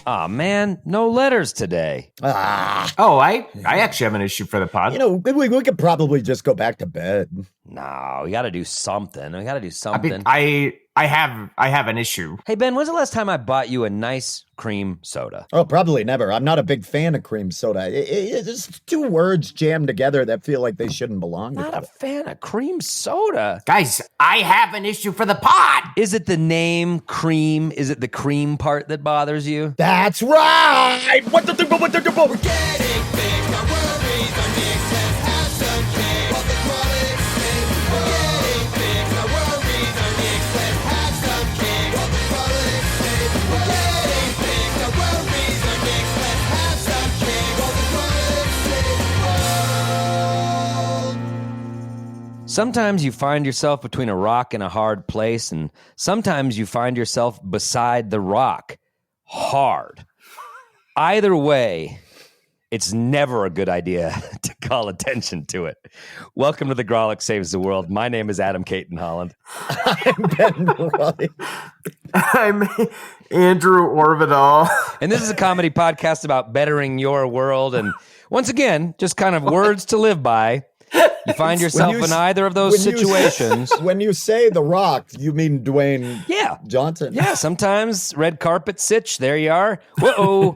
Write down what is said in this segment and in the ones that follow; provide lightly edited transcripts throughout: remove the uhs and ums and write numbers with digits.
Aw, man, no letters today. Oh, I actually have an issue for the pod. We could probably just go back to bed. No, we got to do something. I have an issue. Hey, Ben, when's the last time I bought you a nice cream soda? Oh, probably never. I'm not a big fan of cream soda. It's two words jammed together that feel like they shouldn't belong together. Not a fan of cream soda. Guys, I have an issue for the pod. Is it the name cream? Is it the cream part that bothers you? That's right. What the We're getting fixed, our worries are mixed. Let's have some cake while the Grawlix sings. We're getting fixed, our worries are mixed. Let's have some cake while the Grawlix sings. We're getting fixed, our worries are mixed. Let's have some cake while the Grawlix sings. Sometimes you find yourself between a rock and a hard place, and sometimes you find yourself beside the rock. Hard. Either way, it's never a good idea to call attention to it. Welcome to the Grawlix Saves the World. My name is Adam Caton Holland. I'm Ben Roy. I'm Andrew Orvidal. And this is a comedy podcast about bettering your world. And once again, just kind of words to live by. You find yourself in either of those situations. When you say The Rock, you mean Dwayne Johnson? Yeah, sometimes red carpet sitch, there you are. Whoa,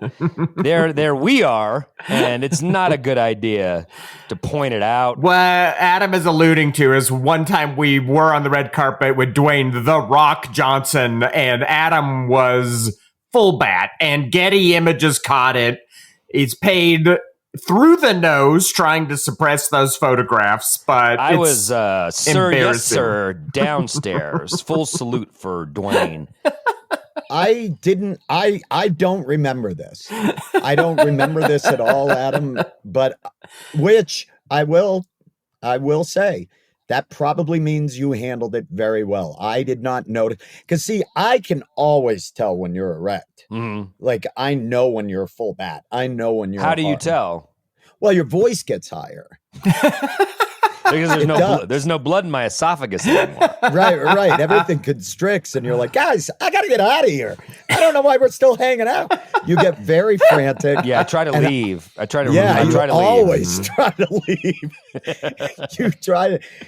there we are. And it's not a good idea to point it out. What Adam is alluding to is one time we were on the red carpet with Dwayne The Rock Johnson, and Adam was full bat, and Getty Images caught it. He's paid through the nose trying to suppress those photographs, but I was sir, yes sir, downstairs. Full salute for Dwayne. I don't remember this. I don't remember this at all, Adam, but which I will say that probably means you handled it very well. I did not notice, because see, I can always tell when you're erect. Mm-hmm. Like, I know when you're full bat. I know when you're How do you tell? Well, your voice gets higher. Because there's no blood in my esophagus anymore. Right. Everything constricts, and you're like, guys, I got to get out of here. I don't know why we're still hanging out. You get very frantic. Yeah, I try to leave. I try to always try to leave.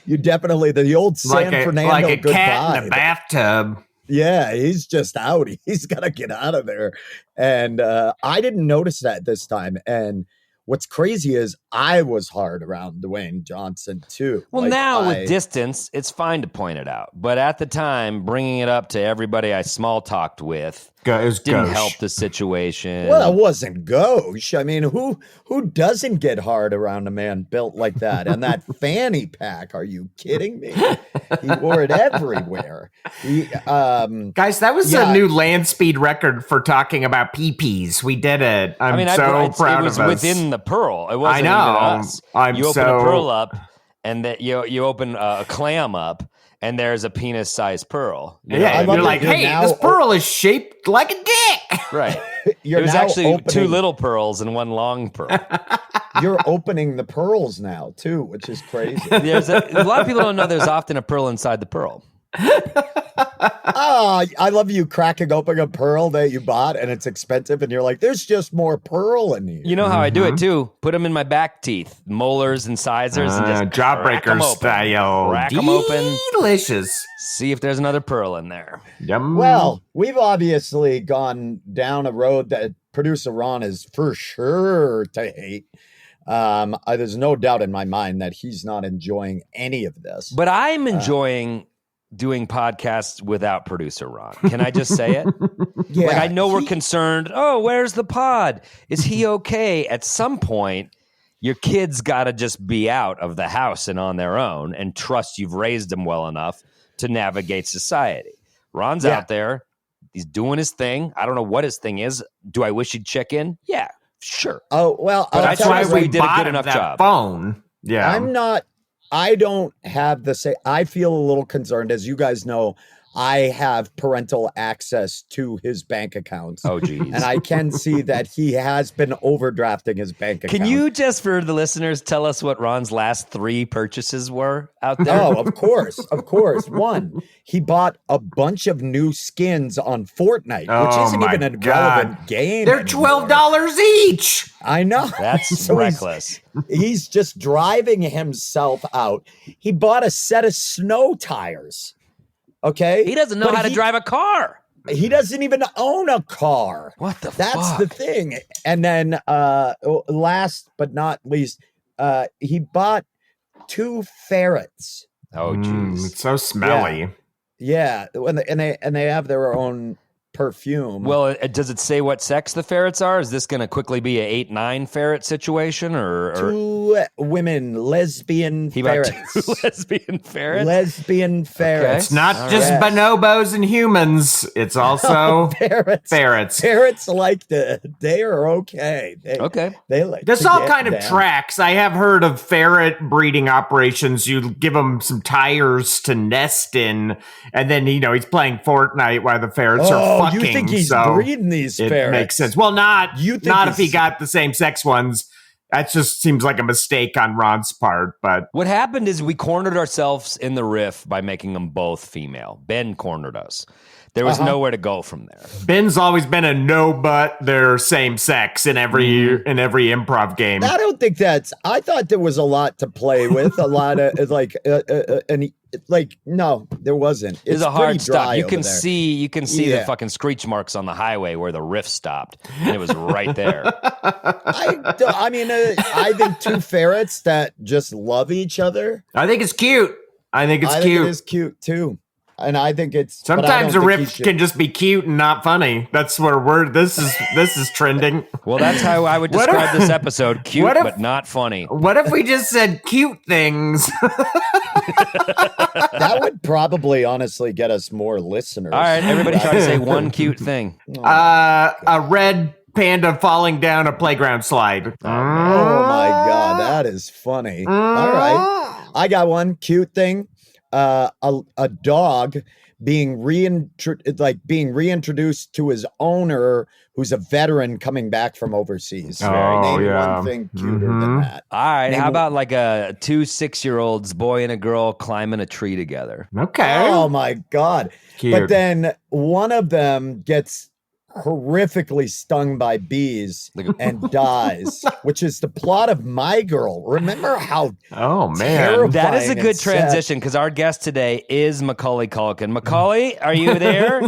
You definitely, the old San Fernando like a goodbye. cat in a bathtub. Yeah, he's just out. He's got to get out of there. And I didn't notice that this time. And what's crazy is I was hard around Dwayne Johnson, too. Well, now with distance, it's fine to point it out. But at the time, bringing it up to everybody I small talked with didn't help the situation. Well, it wasn't gauche. I mean, who doesn't get hard around a man built like that? And that fanny pack, are you kidding me? He wore it everywhere. Guys, that was a new land speed record for talking about pee-pees. We did it. I'm so proud of us. It was within the pearl. It wasn't even us. You open a pearl up, and you open a clam up, and there's a penis-sized pearl. You're like, hey, this pearl is shaped like a dick. Right. It was actually two little pearls and one long pearl. You're opening the pearls now, too, which is crazy. A lot of people don't know there's often a pearl inside the pearl. I love you cracking open a pearl that you bought and it's expensive, and you're like, there's just more pearl in here. You know how I do it too? Put them in my back teeth, molars and incisors, and just jawbreaker style. Crack them open. Delicious. See if there's another pearl in there. Yum. Well, we've obviously gone down a road that producer Ron is for sure to hate. There's no doubt in my mind that he's not enjoying any of this. But I'm enjoying doing podcasts without producer Ron. Can I just say it? Yeah, like, I know we're concerned. Oh, where's the pod? Is he okay? At some point, your kids got to just be out of the house and on their own and trust you've raised them well enough to navigate society. Ron's out there. He's doing his thing. I don't know what his thing is. Do I wish he'd check in? Yeah, sure. Oh, well, but that's why we did a good enough job. Phone. Yeah. I don't have the say. I feel a little concerned. As you guys know, I have parental access to his bank accounts. Oh, geez. And I can see that he has been overdrafting his bank account. Can you just, for the listeners, tell us what Ron's last 3 purchases were out there? Oh, of course. One, he bought a bunch of new skins on Fortnite, which Oh isn't my even a God. relevant game. They're anymore. $12 each. I know. That's So reckless. He's just driving himself out. He bought a set of snow tires. Okay. He doesn't know But how to drive a car. He doesn't even own a car. What the That's fuck? the thing. And then last but not least, he bought 2 ferrets. Oh, jeez. It's so smelly. Yeah, and they have their own perfume. Well, does it say what sex the ferrets are? Is this going to quickly be a 8-9 ferret situation, or 2 women, lesbian he bought ferrets. 2 lesbian ferrets? Lesbian ferrets. It's not All just right. bonobos and humans. It's also ferrets. ferrets. Ferrets they are okay. Okay. They like This to all get kind of down. tracks. I have heard of ferret breeding operations. You give them some tires to nest in, and then, he's playing Fortnite while the ferrets are fucking. You think he's so breeding these it ferrets? makes sense. Well, not You think if he he's- got the same sex ones. That just seems like a mistake on Ron's part, but What happened is we cornered ourselves in the riff by making them both female. Ben cornered us. There was nowhere to go from there. Ben's always been a no, but they're same sex in every improv game. I don't think that's. I thought there was a lot to play with. A lot of no, there wasn't. It's a pretty hard stop. dry You over can there. see the Yeah. fucking screech marks on the highway where the riff stopped, and it was right there. I think 2 ferrets that just love each other. I think it's cute. I think It cute. is cute too, and I think it's. but I Sometimes a don't think he riff should- can just be cute and not funny. That's where this is trending. Well, that's how I would What describe if- this episode. Cute, what if- but not funny. What if we just said cute things? That would probably honestly get us more listeners. All right, everybody try to say one cute thing. A red panda falling down a playground slide. Oh my god, that is funny. All right, I got one cute thing. A dog being reintroduced to his owner, who's a veteran coming back from overseas. Oh, Name yeah. one thing cuter than that. All right, Name how one- about like 2 6-year-olds, boy and a girl, climbing a tree together? Okay. Oh my god! Cute. But then one of them gets horrifically stung by bees and dies, which is the plot of My Girl. Remember how Oh man. terrible- That is a Fine good and sad. transition because our guest today is Macaulay Culkin. Macaulay, are you there?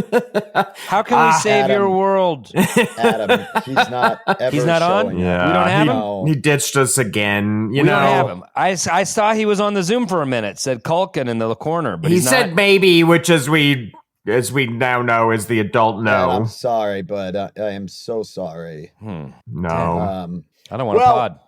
How can we save Adam. your world? Adam, he's not ever He's not on? showing Yeah. up. We don't have him? No. He ditched us again. You We know. don't have him. I saw he was on the Zoom for a minute, said Culkin in the corner, but He he's said not. maybe, which as we now know is the adult And I'm no. sorry, but I am so sorry. No. I don't want Well, a pod.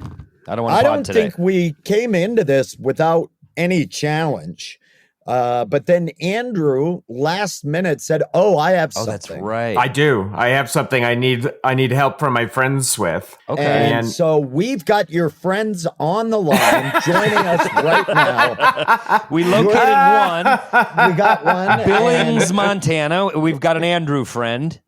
I don't want I a pod don't today. think we came into this without any challenge. But then Andrew last minute said, "Oh, I have Oh, something." that's right. I do. I have something I need help from my friends with. Okay. And, And- so we've got your friends on the line joining us right now. We located one. We got one. Billings, Montana. We've got an Andrew friend.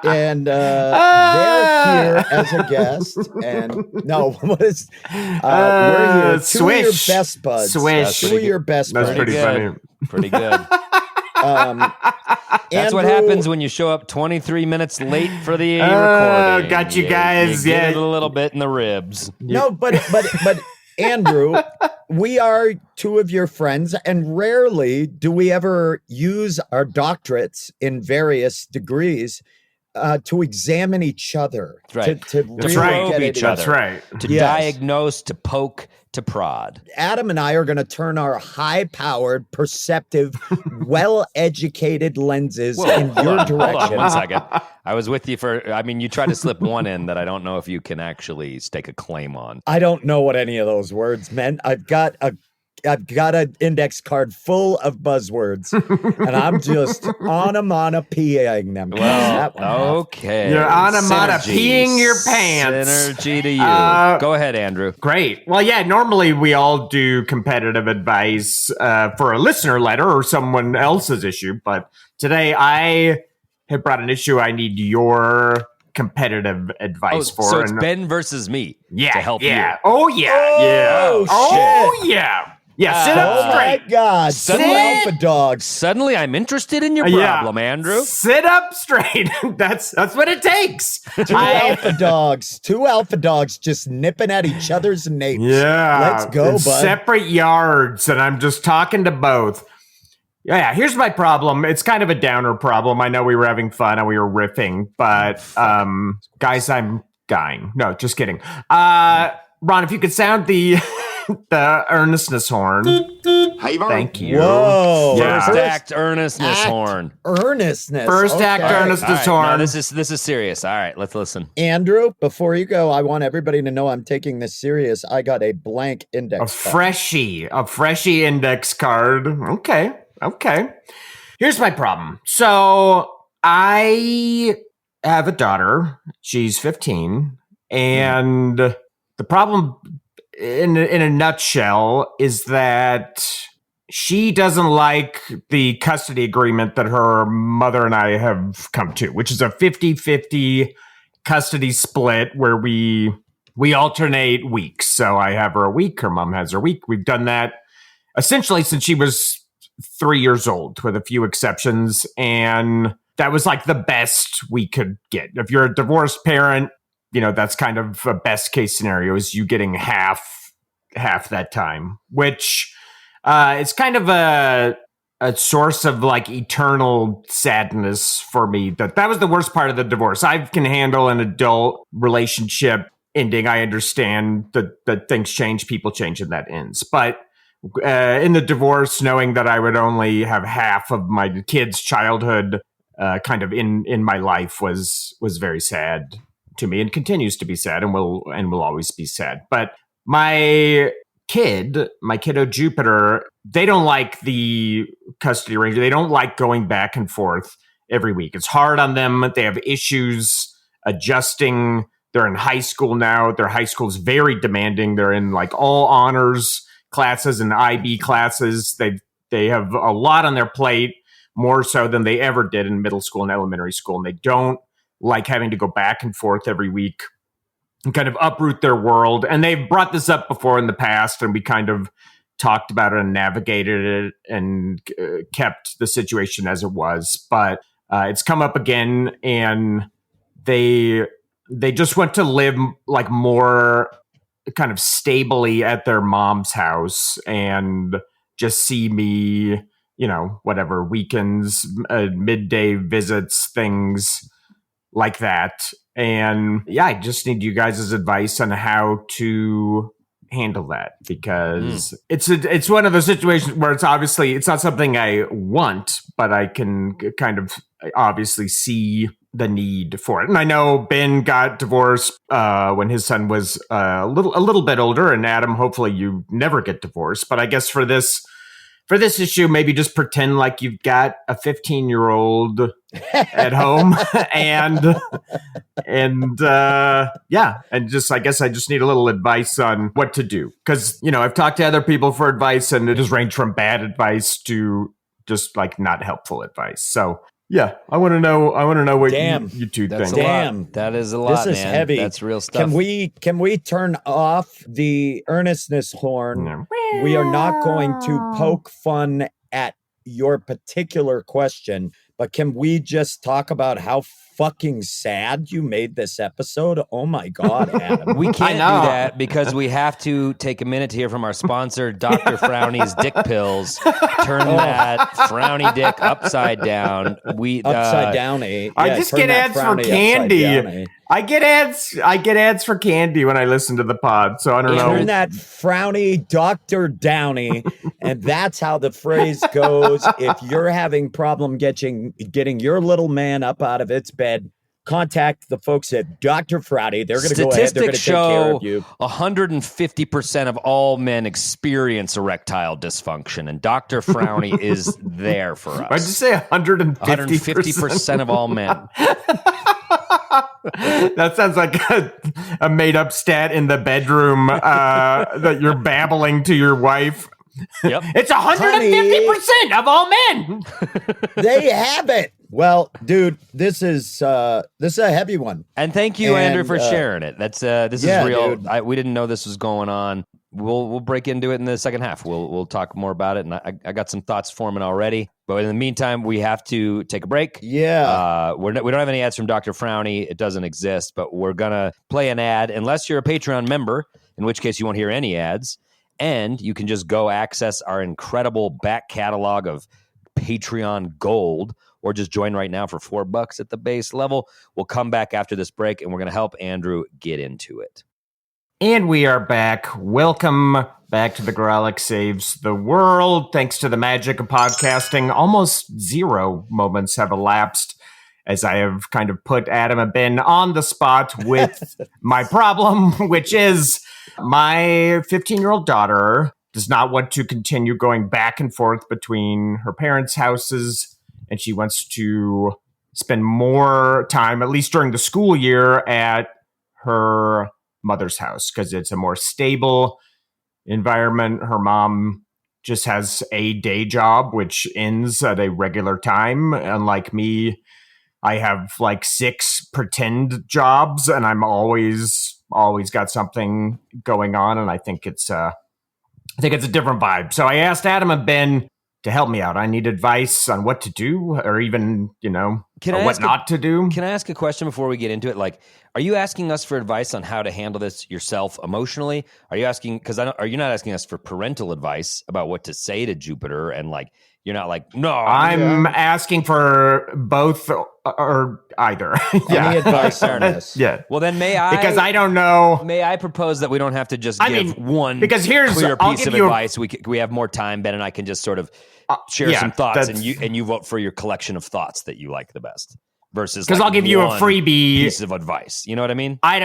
And they're here as a guest. And no, what is we're here. Two Swish. of your best buds. Swish. Two of your best That's buds. pretty good. funny. Pretty good. That's what Andrew- happens when you show up 23 minutes late for the Oh, recording. got you guys, You get yeah. it a little bit in the ribs. No, but Andrew, we are two of your friends, and rarely do we ever use our doctorates in various degrees to examine each other. That's right. To That's really right. get each into- other. That's right. To Yes. diagnose, to poke, to prod. Adam and I are going to turn our high-powered, perceptive, well-educated lenses in hold your on, direction. Hold on 1 second. I was with you you tried to slip one in that I don't know if you can actually stake a claim on. I don't know what any of those words meant. I've got an index card full of buzzwords, and I'm just onomatopoeing them. Well, That one off. okay. You're onomatopoeing Synergy. your pants. Synergy to you. Go ahead, Andrew. Great. Well, yeah, normally we all do competitive advice for a listener letter or someone else's issue, but Today, I have brought an issue I need your competitive advice for. So it's Ben versus me to help you. Oh, yeah. Oh, yeah. Yeah, sit up Oh straight. my God! Two alpha dogs. Suddenly, I'm interested in your problem, Andrew. Sit up straight. That's what it takes. Two alpha dogs just nipping at each other's napes. Yeah. Let's go, in bud. Separate yards, and I'm just talking to both. Yeah, here's my problem. It's kind of a downer problem. I know we were having fun and we were riffing, but guys, I'm dying. No, just kidding. Ron, if you could sound the the earnestness horn. Thank you. Whoa! Yeah. First act earnestness horn. Earnestness. First act Okay. earnestness All right, horn. no, this is serious. All right, let's listen. Andrew, before you go, I want everybody to know I'm taking this serious. I got a blank A index card. freshie index card. Okay. Here's my problem. So I have a daughter. She's 15, and the problem, in a nutshell, is that she doesn't like the custody agreement that her mother and I have come to, which is a 50-50 custody split where we alternate weeks. So I have her a week, her mom has her week. We've done that essentially since she was 3 years old, with a few exceptions. And that was like the best we could get. If you're a divorced parent, that's kind of a best case scenario, is you getting half that time, which is kind of a source of like eternal sadness for me. That was the worst part of the divorce. I can handle an adult relationship ending. I understand that things change, people change, and that ends. But in the divorce, knowing that I would only have half of my kid's childhood kind of in my life was very sad to me, and continues to be sad, and will always be sad. But my kiddo Jupiter, they don't like the custody arrangement. They don't like going back and forth every week. It's hard on them. They have issues adjusting. They're in high school now. Their high school is very demanding. They're in like all honors classes and IB classes. They have a lot on their plate, more so than they ever did in middle school and elementary school. And they don't like having to go back and forth every week and kind of uproot their world. And they've brought this up before in the past, and we kind of talked about it and navigated it and kept the situation as it was. But it's come up again, and they just want to live like more kind of stably at their mom's house and just see me, whatever, weekends, midday visits, things like that. And yeah, I just need you guys' advice on how to handle that, because it's one of those situations where it's not something I want, but I can kind of obviously see the need for it. And I know Ben got divorced when his son was a little bit older, and Adam, hopefully you never get divorced. But I guess for this issue, maybe just pretend like you've got a 15-year-old at home, and just, I guess I just need a little advice on what to do. Because, I've talked to other people for advice, and it has ranged from bad advice to just like not helpful advice. So yeah, I want to know what you two That's think. Damn, that is a lot, This is man. heavy. That's real stuff. Can we turn off the earnestness horn? No. We are not going to poke fun at your particular question, but can we just talk about how fucking sad you made this episode? Oh my God, Adam. We can't do know. that because we have to take a minute to hear from our sponsor, Dr. Frowny's Dick Pills. Turn that Frowny dick upside down. Upside down, eh? I Yeah, just turn get that ads for frowny upside candy. down, eh? I get ads for candy when I listen to the pod. So I don't know. Turn that frowny Dr. Downey, and that's how the phrase goes. If you're having problem getting your little man up out of its bed, contact the folks at Dr. Frowny. They're going to go ahead. They're going Statistics to take care show of you. 150% of all men experience erectile dysfunction, and Dr. Frowny is there for us. Why'd you say 150%? 150% of all men. That sounds like a made-up stat in the bedroom that you're babbling to your wife. Yep. It's 150% of all men. They have it. Well, dude, this is a heavy one. And thank you, Andrew, And, for sharing it. This is real. dude. We didn't know this was going on. We'll break into it in the second half. We'll talk more about it, and I got some thoughts forming already. But in the meantime, we have to take a break. Yeah. We don't have any ads from Dr. Frowny. It doesn't exist, but we're gonna play an ad unless you're a Patreon member, in which case you won't hear any ads, and you can just go access our incredible back catalog of Patreon Gold, or just join right now for $4 at the base level. We'll come back after this break, and we're going to help Andrew get into it. And we are back. Welcome back to the Grawlix Saves the World. Thanks to the magic of podcasting, almost 0 moments have elapsed as I have kind of put Adam and Ben on the spot with my problem, which is my 15-year-old daughter does not want to continue going back and forth between her parents' houses, and she wants to spend more time, at least during the school year, at her mother's house because it's a more stable environment. Her mom just has a day job, which ends at a regular time. Unlike me, I have like 6 pretend jobs, and I'm always got something going on, and I think it's a different vibe. So I asked Adam and Ben to help me out. I need advice on what to do, or even, what not to do. Can I ask a question before we get into it? Like, are you asking us for advice on how to handle this yourself emotionally? Are you asking, are you not asking us for parental advice about what to say to Jupiter? And like, you're not like, no. I'm asking for both or either. Any advice on this? Yeah. Well, then because I don't know. May I propose that we don't have to just give one because clear piece of advice. We have more time. Ben and I can just sort of share some thoughts, and you vote for your collection of thoughts that you like the best. Versus because I'll give you a freebie piece of advice. You know what I mean? I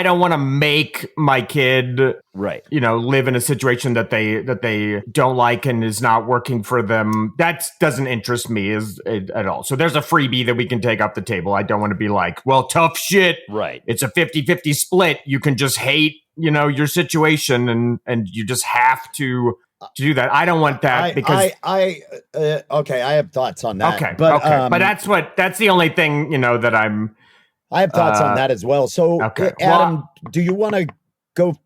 don't want to make my kid live in a situation that they don't like and is not working for them. That doesn't interest me at all. So there's a freebie that we can take off the table. I don't want to be like, well, tough shit. Right. It's a 50-50 split. You can just hate, your situation and you just have to do that. I don't want that because I have thoughts on that. Okay, but that's the only thing that I have thoughts on that as well. So, Adam, do you want to go?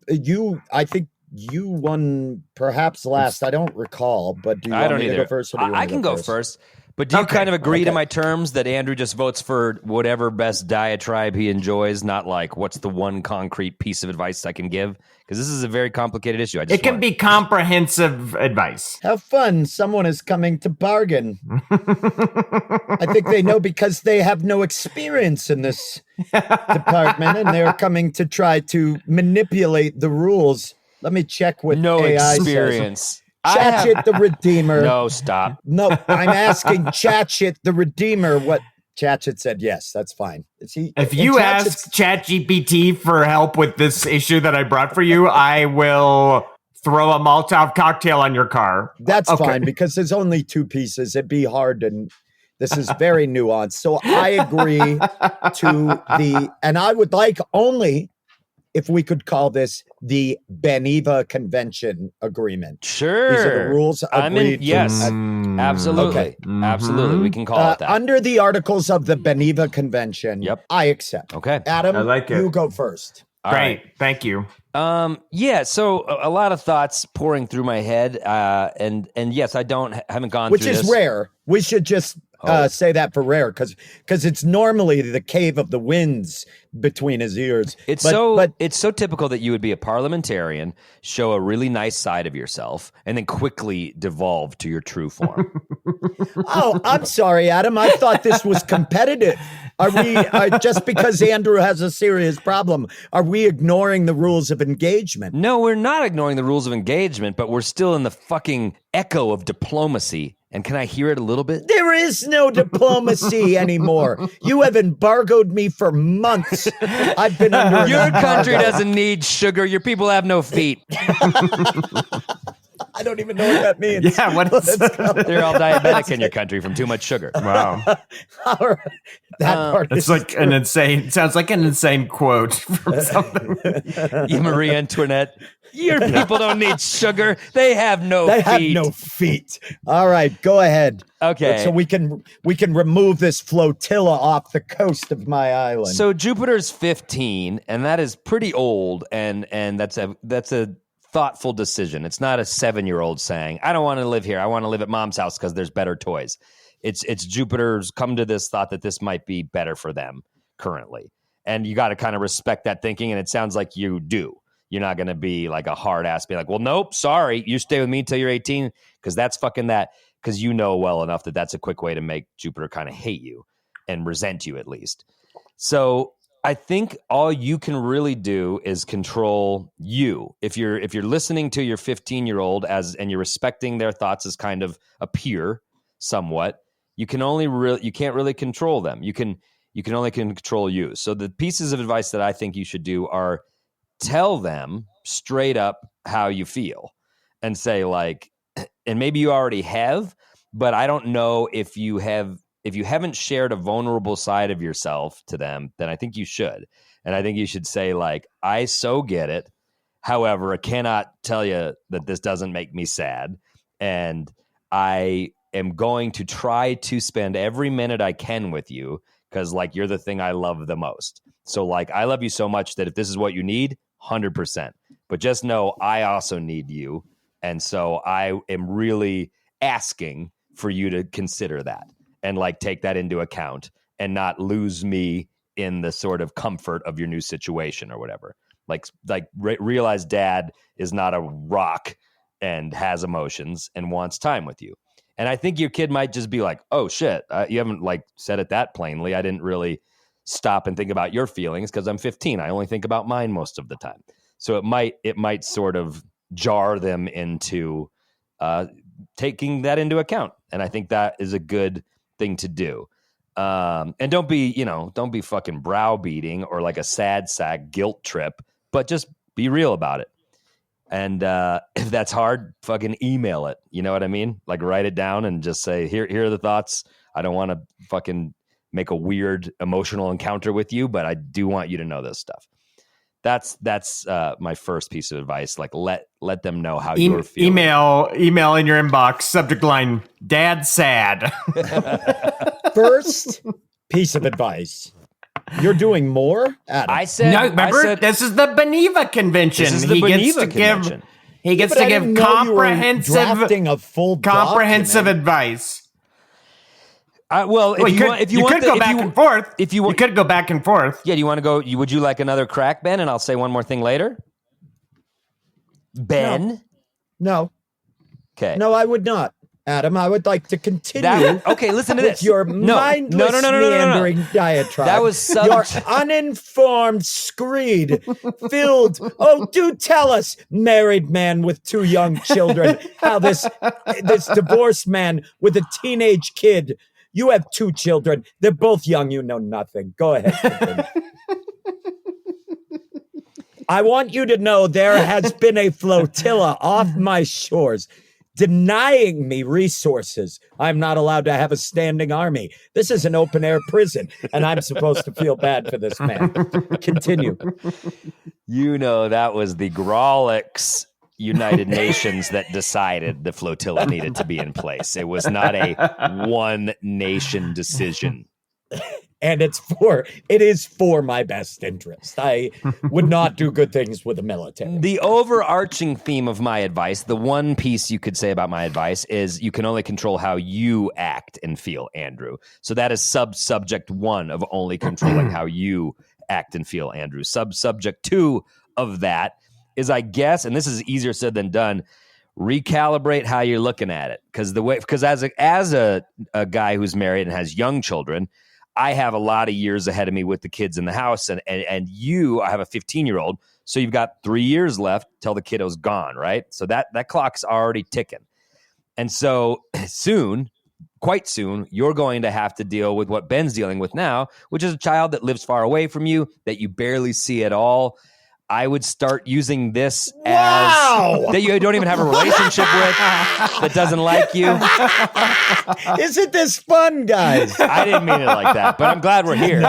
I think you won perhaps last. I don't recall, but do you want me to go first? Or do you I can go first. But do you kind of agree to my terms that Andrew just votes for whatever best diatribe he enjoys, not like what's the one concrete piece of advice I can give? Because this is a very complicated issue. It can be comprehensive advice. Have fun. Someone is coming to bargain. I think they know because they have no experience in this department, and they're coming to try to manipulate the rules. Let me check what no AI experience. Says. Chatchit the Redeemer. No, stop. No, I'm asking Chatchit the Redeemer what Chatchit said. Yes, that's fine. If you ask ChatGPT for help with this issue that I brought for you, I will throw a Molotov cocktail on your car. That's fine because there's only 2 pieces. It'd be hard, and this is very nuanced. So I agree and I would like only if we could call this the Beneva Convention Agreement. Sure. These are the rules agreed. Yes, absolutely. Okay. Mm-hmm. Absolutely. We can call it that. Under the Articles of the Beneva Convention, I accept. Okay. Adam, I like it. You go first. Great. Right. Thank you. So a lot of thoughts pouring through my head. And yes, haven't gone through this. Which is rare. We should just say that for rare because it's normally the cave of the winds between his ears. It's so typical that you would be a parliamentarian, show a really nice side of yourself, and then quickly devolve to your true form. Oh, I'm sorry, Adam. I thought this was competitive. Are we just because Andrew has a serious problem? Are we ignoring the rules of engagement? No, we're not ignoring the rules of engagement, but we're still in the fucking echo of diplomacy. And can I hear it a little bit? There is no diplomacy anymore. You have embargoed me for months. I've been under your country doesn't need sugar. Your people have no feet. I don't even know what that means. Yeah, what is They're all diabetic in your country from too much sugar. Wow. All right. That part It's is like an insane, sounds like an insane quote from something. You Marie Antoinette, your people don't need sugar. They have no They feet. have no feet. All right, go ahead. Okay. So we can remove this flotilla off the coast of my island. So Jupiter's 15, and that is pretty old, and that's a thoughtful decision. It's not a 7-year-old saying, I don't want to live here. I want to live at mom's house because there's better toys. It's Jupiter's come to this thought that this might be better for them currently. And you got to kind of respect that thinking, and it sounds like you do. You're not going to be like a hard ass, be like, well, nope, sorry, you stay with me until you're 18, because that's fucking that, because you know well enough that that's a quick way to make Jupiter kind of hate you and resent you at least. So I think all you can really do is control you. If you're listening to your 15-year-old and you're respecting their thoughts as kind of a peer somewhat, you can't really control them. You can only control you. So the pieces of advice that I think you should do are tell them straight up how you feel and say, like, and maybe you already have, but I don't know if you haven't shared a vulnerable side of yourself to them, then I think you should. And I think you should say, like, I so get it. However, I cannot tell you that this doesn't make me sad. And I am going to try to spend every minute I can with you because, like, you're the thing I love the most. So, like, I love you so much that if this is what you need, 100%. But just know I also need you. And so I am really asking for you to consider that and, like, take that into account and not lose me in the sort of comfort of your new situation or whatever. Like realize dad is not a rock and has emotions and wants time with you. And I think your kid might just be like, oh shit, you haven't like said it that plainly. I didn't really stop and think about your feelings because I'm 15. I only think about mine most of the time. So it might sort of jar them into taking that into account. And I think that is a good thing to do. And don't be fucking browbeating or like a sad sack guilt trip, but just be real about it. And if that's hard, fucking email it. You know what I mean? Like write it down and just say, here are the thoughts. I don't want to fucking make a weird emotional encounter with you, but I do want you to know this stuff. That's my first piece of advice. Like let them know how you're feeling. Email in your inbox, subject line, Dad sad. First piece of advice. You're doing more, Adam. I said, no, remember, this is the Beneva Convention. This is the Beneva Convention. He gets But to I give didn't know you were drafting a full comprehensive document. advice. If you could go back and forth. You could go back and forth. Yeah, do you want to go? Would you like another crack, Ben? And I'll say one more thing later. Ben? No. Okay. No, I would not. Adam, I would like to continue. Okay, listen to with this. your mindless meandering diatribe. That was your uninformed screed filled. Oh, do tell us, married man with 2 young children, how this divorced man with a teenage kid. You have 2 children. They're both young. You know nothing. Go ahead. I want you to know there has been a flotilla off my shores denying me resources. I'm not allowed to have a standing army. This is an open-air prison, and I'm supposed to feel bad for this man. Continue. You know that was the Grawlix United Nations that decided the flotilla needed to be in place. It was not a one-nation decision. And it is for my best interest. I would not do good things with the military. The overarching theme of my advice, the one piece you could say about my advice is you can only control how you act and feel, Andrew. So that is subject 1 of only controlling how you act and feel, Andrew. Subject 2 of that is, I guess, and this is easier said than done, recalibrate how you're looking at it. Because as a guy who's married and has young children, I have a lot of years ahead of me with the kids in the house, and I have a 15-year-old, so you've got 3 years left till the kiddo's gone, right? So that clock's already ticking. And so quite soon, you're going to have to deal with what Ben's dealing with now, which is a child that lives far away from you, that you barely see at all. I would start using this Wow. as that you don't even have a relationship with, that doesn't like you. Isn't this fun, guys? I didn't mean it like that, but I'm glad we're here.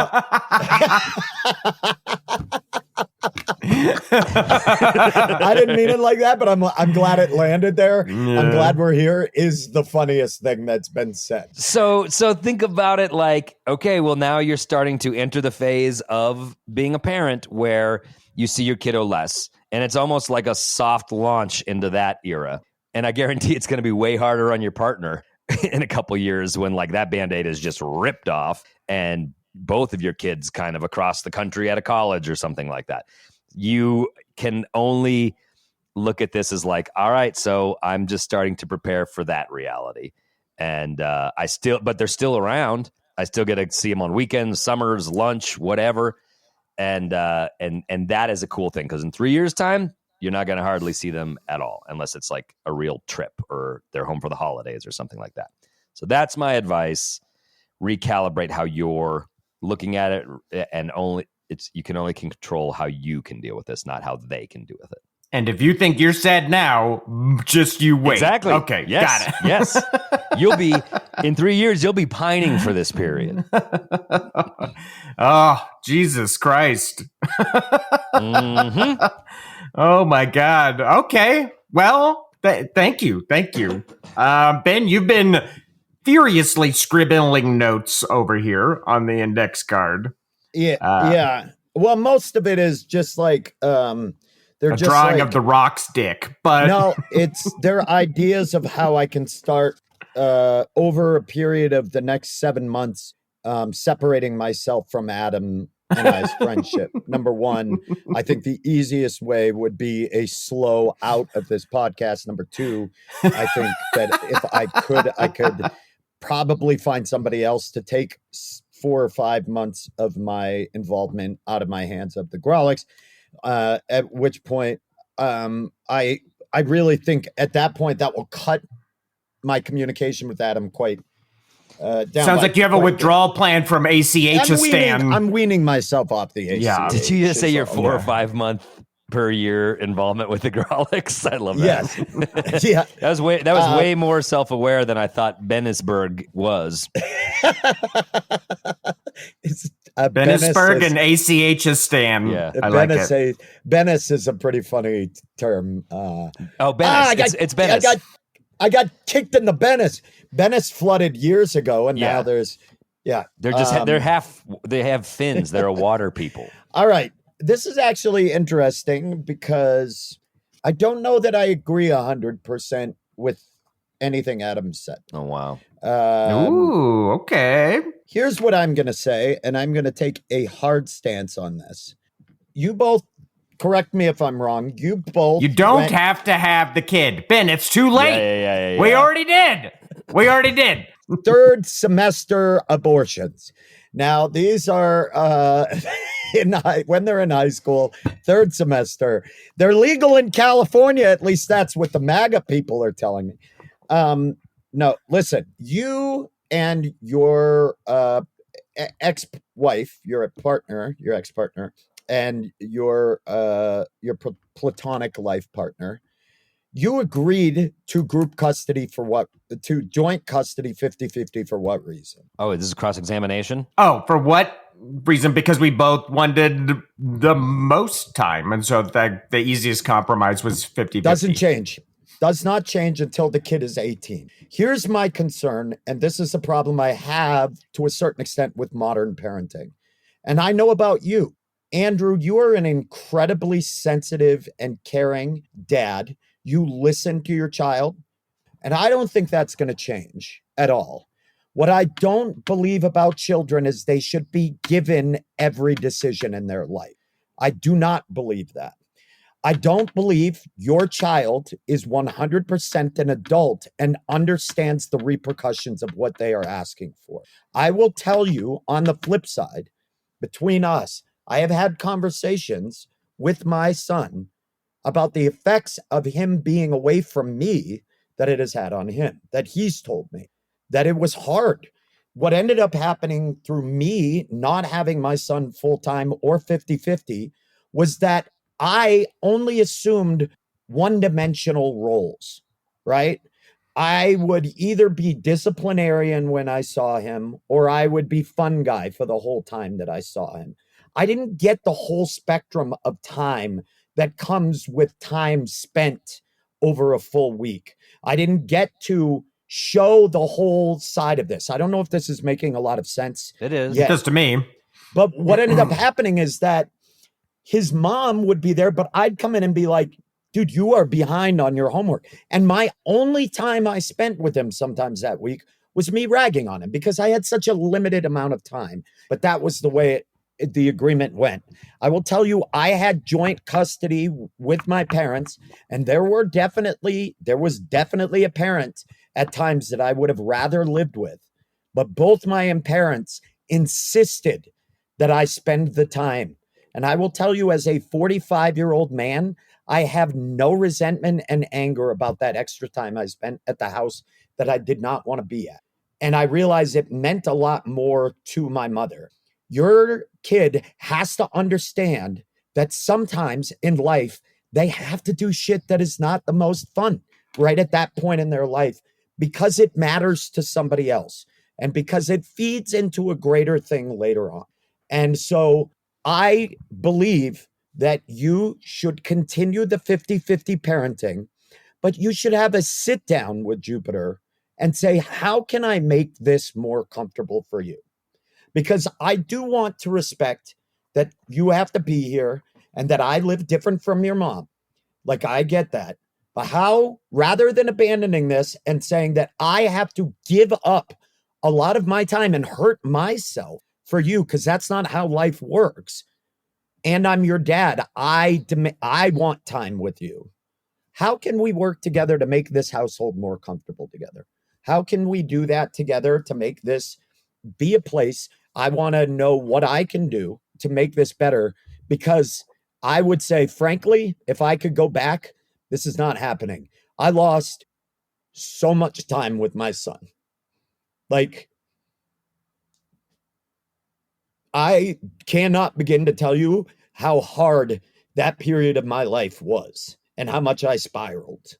I didn't mean it like that, but I'm glad it landed there. I'm glad we're here is the funniest thing that's been said. So think about it like, okay, well, now you're starting to enter the phase of being a parent where you see your kiddo less, and it's almost like a soft launch into that era. And I guarantee it's going to be way harder on your partner in a couple years when like that Band-Aid is just ripped off and both of your kids kind of across the country at a college or something like that. You can only look at this as like, all right, so I'm just starting to prepare for that reality. And but they're still around. I still get to see them on weekends, summers, lunch, whatever. And that is a cool thing, because in 3 years' time, you're not going to hardly see them at all, unless it's like a real trip or they're home for the holidays or something like that. So that's my advice. Recalibrate how you're looking at it, and you can only control how you can deal with this, not how they can deal with it. And if you think you're sad now, just you wait. Exactly. Okay. Yes. Got it. Yes. In 3 years, you'll be pining for this period. Oh, Jesus Christ. Mm-hmm. Oh my God. Okay. Well, thank you. Thank you. Ben, you've been furiously scribbling notes over here on the index card. Yeah. Yeah. Well, most of it is just like, they're A just drawing like, of the Rock's dick, but no, they're ideas of how I can start over a period of the next 7 months, separating myself from Adam and I's friendship. Number one, I think the easiest way would be a slow out of this podcast. Number two, I think that if I could probably find somebody else to take 4 or 5 months of my involvement out of my hands of the Grawlix. At which point, I really think at that point that will cut my communication with Adam quite down. sounds like you have a withdrawal plan from ACH-istan. I'm weaning myself off the ACH. Yeah. Did you just say your So, 4 or 5 month per year involvement with the Grawlix? I love that. Yes. Yeah. That was way more self-aware than I thought Bennisburg was. It's Bennisburg and ACH-istan. Yeah. I like it. Bennis is a pretty funny term. Bennis. It's Bennis. I got kicked in the Bennis. Bennis flooded years ago, and Yeah. now there's They're just they have fins. They're a water people. All right. This is actually interesting because I don't know that I agree 100% with anything Adam said. Oh wow. Ooh, okay. Here's what I'm going to say, and I'm going to take a hard stance on this. You both, correct me if I'm wrong, you both... You don't have to have the kid. Ben, it's too late. Yeah. We already did. third semester abortions. Now, these are when they're in high school, third semester. They're legal in California. At least that's what the MAGA people are telling me. No, listen, you and your ex-wife, your ex-partner, and your platonic life partner, you agreed to group custody to joint custody 50-50 for what reason? Oh, this is cross-examination? Oh, for what reason? Because we both wanted the most time. And so the easiest compromise was 50-50. Doesn't change. Does not change until the kid is 18. Here's my concern, and this is a problem I have to a certain extent with modern parenting. And I know about you. Andrew, you are an incredibly sensitive and caring dad. You listen to your child, and I don't think that's going to change at all. What I don't believe about children is they should be given every decision in their life. I do not believe that. I don't believe your child is 100% an adult and understands the repercussions of what they are asking for. I will tell you on the flip side, between us, I have had conversations with my son about the effects of him being away from me that it has had on him, that he's told me, that it was hard. What ended up happening through me not having my son full-time or 50-50 was that I only assumed one-dimensional roles, right? I would either be disciplinarian when I saw him, or I would be fun guy for the whole time that I saw him. I didn't get the whole spectrum of time that comes with time spent over a full week. I didn't get to show the whole side of this. I don't know if this is making a lot of sense. It is. yet. Just to me. But what ended up happening is that his mom would be there, but I'd come in and be like, dude, you are behind on your homework. And my only time I spent with him sometimes that week was me ragging on him because I had such a limited amount of time. But that was the way the agreement went. I will tell you, I had joint custody with my parents, and there was definitely a parent at times that I would have rather lived with. But both my parents insisted that I spend the time. And I will tell you, as a 45-year-old man, I have no resentment and anger about that extra time I spent at the house that I did not want to be at. And I realized it meant a lot more to my mother. Your kid has to understand that sometimes in life, they have to do shit that is not the most fun right at that point in their life because it matters to somebody else and because it feeds into a greater thing later on. And so I believe that you should continue the 50-50 parenting, but you should have a sit down with Jupiter and say, how can I make this more comfortable for you? Because I do want to respect that you have to be here and that I live different from your mom. Like, I get that. But how, rather than abandoning this and saying that I have to give up a lot of my time and hurt myself for you, because that's not how life works, and I'm your dad, I want time with you. How can we work together to make this household more comfortable together? How can we do that together to make this be a place? I want to know what I can do to make this better, because I would say, frankly, if I could go back, this is not happening. I lost so much time with my son. Like, I cannot begin to tell you how hard that period of my life was and how much I spiraled.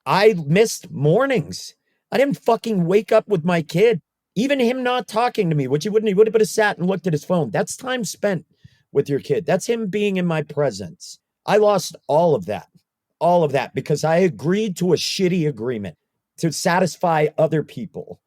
I missed mornings. I didn't fucking wake up with my kid. Even him not talking to me, which he would have sat and looked at his phone. That's time spent with your kid. That's him being in my presence. I lost all of that because I agreed to a shitty agreement to satisfy other people.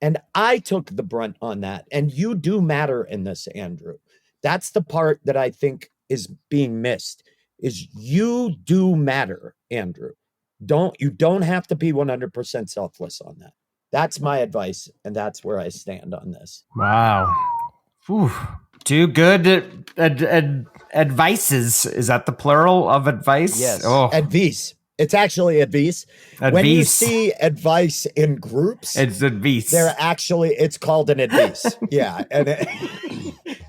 And I took the brunt on that. And you do matter in this, Andrew. That's the part that I think is being missed, is you do matter, Andrew. You don't have to be 100% selfless on that. That's my advice, and that's where I stand on this. Wow. Whew. Two good advices. Is that the plural of advice? Yes. Oh. Advice. It's actually advice. When you Advice. see advice in groups, It's advice. it's called an advice. Yeah. And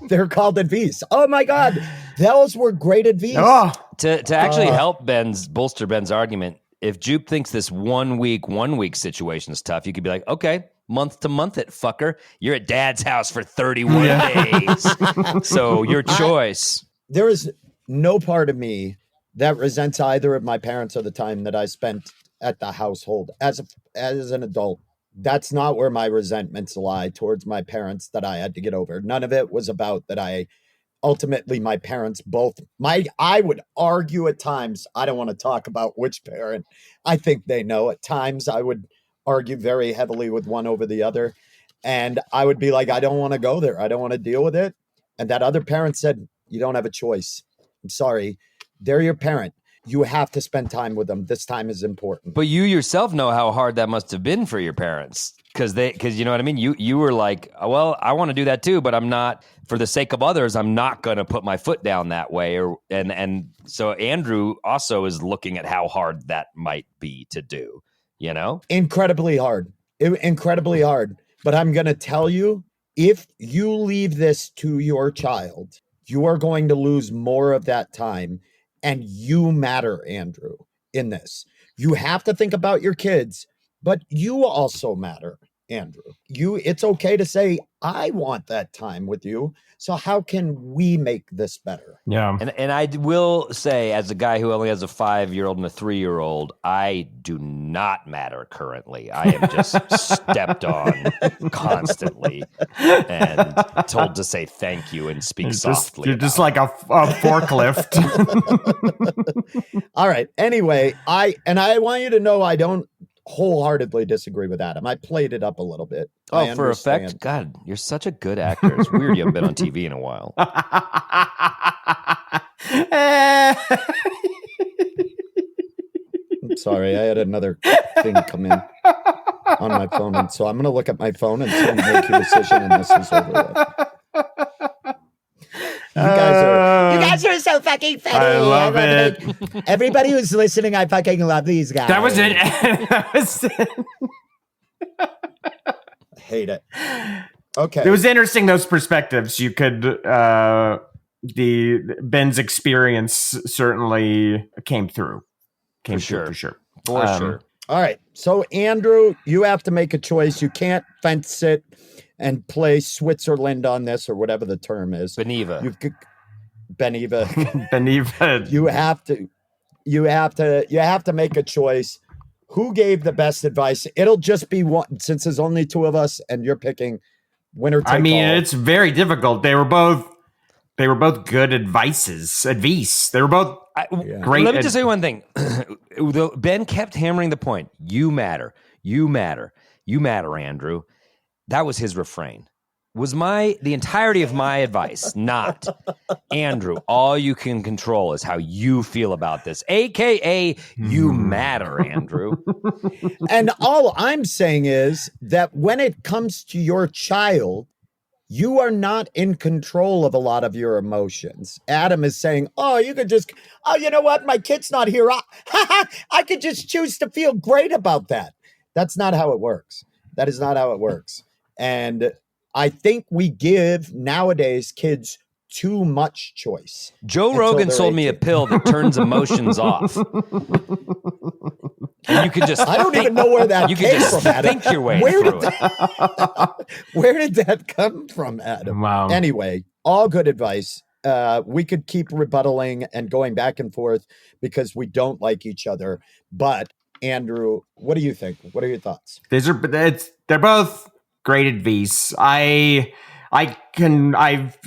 they're called advice. Oh my God. Those were great advice. Oh. To actually help bolster Ben's argument, if Jupe thinks this 1 week situation is tough, you could be like, okay, month to month it, fucker. You're at dad's house for 31 days. So your choice. There is no part of me that resents either of my parents or the time that I spent at the household as an adult. That's not where my resentments lie towards my parents that I had to get over. None of it was about that. Ultimately, my parents I would argue at times. I don't want to talk about which parent. I think they know. At times I would argue very heavily with one over the other. And I would be like, I don't want to go there. I don't want to deal with it. And that other parent said, you don't have a choice. I'm sorry. They're your parent. You have to spend time with them. This time is important. But you yourself know how hard that must have been for your parents. Because you know what I mean? You were like, well, I want to do that too, but I'm not, for the sake of others, I'm not going to put my foot down that way. And so Andrew also is looking at how hard that might be to do, you know? Incredibly hard. Incredibly hard. But I'm going to tell you, if you leave this to your child, you are going to lose more of that time. And you matter, Andrew, in this. You have to think about your kids, but you also matter. Andrew. It's okay to say, I want that time with you. So how can we make this better? Yeah. And I will say, as a guy who only has a 5-year-old and a 3-year-old, I do not matter currently. I am just stepped on constantly and told to say thank you and speak softly. You're just like a forklift. All right. Anyway, I want you to know I don't wholeheartedly disagree with Adam. I played it up a little bit. I Oh, for understand. effect? God, you're such a good actor. It's weird you haven't been on TV in a while. I'm sorry, I had another thing come in on my phone, and so I'm going to look at my phone until you make your decision, and this is over with. You guys are so fucking funny. I love it. Everybody who's listening, I fucking love these guys. That was it. That was it. I hate it. Okay. It was interesting, those perspectives. You could Ben's experience certainly came through. For sure. For sure. All right. So, Andrew, you have to make a choice. You can't fence it and play Switzerland on this, or whatever the term is. Beneva. Beneva. Beneva. You have to make a choice. Who gave the best advice? It'll just be one, since there's only two of us, and you're picking winner take all. I mean, it's very difficult. They were both good advice. They were both great. Let me just say one thing. Ben kept hammering the point. You matter. You matter. You matter, Andrew. That was his refrain. Was the entirety of my advice not, Andrew, all you can control is how you feel about this, AKA you matter, Andrew. And all I'm saying is that when it comes to your child, you are not in control of a lot of your emotions. Adam is saying, you know what? My kid's not here. I could just choose to feel great about that. That's not how it works. That is not how it works. And I think we give nowadays kids too much choice. Joe Rogan sold me a pill that turns emotions off. And you can just I don't even know where that you came can just from, Adam. think your way through it. Where did that come from, Adam? Wow. Anyway, all good advice. We could keep rebuttaling and going back and forth because we don't like each other. But Andrew, what do you think? What are your thoughts? They're both great advice. I've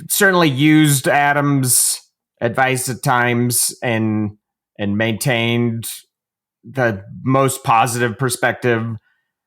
certainly used Adam's advice at times and maintained the most positive perspective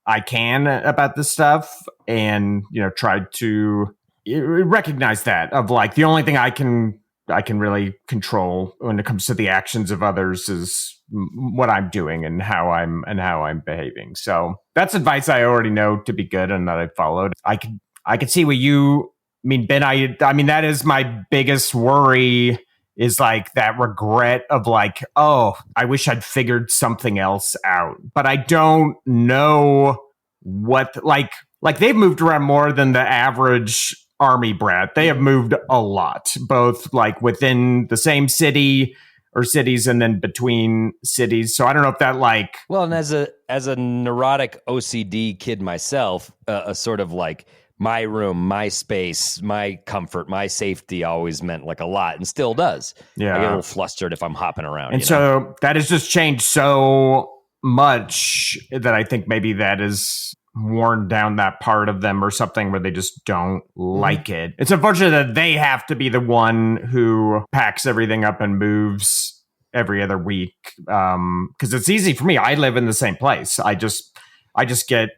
I can about this stuff, and tried to recognize that of like the only thing I can really control when it comes to the actions of others is what I'm doing and how I'm behaving. So that's advice I already know to be good and that I followed. I could see what you mean, Ben. I mean, that is my biggest worry, is like that regret of like, I wish I'd figured something else out, but I don't know what, like they've moved around more than the average army brat. They have moved a lot, both like within the same city or cities and then between cities. So I don't know if that like... Well, and as a neurotic OCD kid myself, a sort of like my room, my space, my comfort, my safety always meant like a lot and still does. Yeah. I get a little flustered if I'm hopping around. And so that has just changed so much that I think maybe that is worn down that part of them or something where they just don't like it. It's unfortunate that they have to be the one who packs everything up and moves every other week. Because it's easy for me. I live in the same place. I just get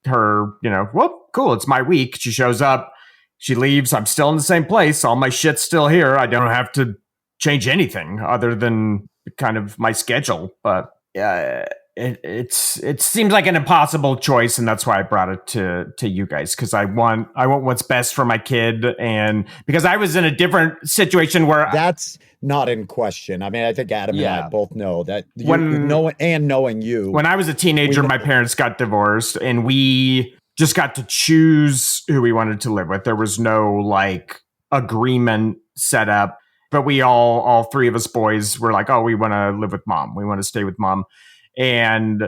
her, whoop, cool, it's my week. She shows up, she leaves, I'm still in the same place. All my shit's still here. I don't have to change anything other than kind of my schedule. But yeah, it seems like an impossible choice, and that's why I brought it to you guys, because I want what's best for my kid, and because I was in a different situation where that's not in question. I mean, I think Adam and I both know that knowing you. When I was a teenager, my parents got divorced, and we just got to choose who we wanted to live with. There was no like agreement set up, but we all three of us boys were like, oh, we want to live with mom. We want to stay with mom. And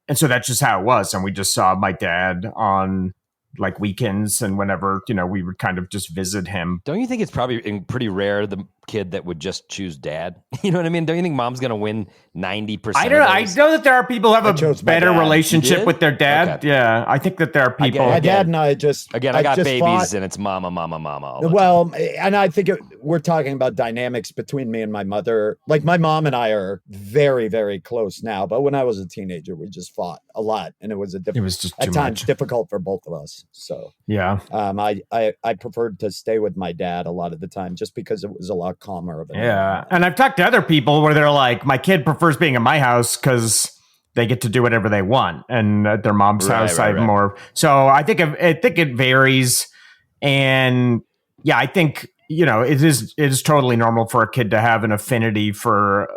And so that's just how it was. And we just saw my dad on like weekends and whenever, we would kind of just visit him. Don't you think it's probably pretty rare the kid that would just choose dad? You know what I mean? Don't you think mom's going to win 90%? I don't know. I know that there are people who have a better relationship with their dad. Okay. Yeah. I think that there are people. My dad and I just I got babies and it's mama all the well, and I think we're talking about dynamics between me and my mother. Like my mom and I are very, very close now, but when I was a teenager, we just fought a lot, and it was just at too times much. difficult for both of us. So yeah, I preferred to stay with my dad a lot of the time, just because it was a lot calmer of it. Yeah, and I've talked to other people where they're like, my kid prefers being in my house because they get to do whatever they want, and at their mom's house, I have more. So I think it varies, and yeah, I think it is totally normal for a kid to have an affinity for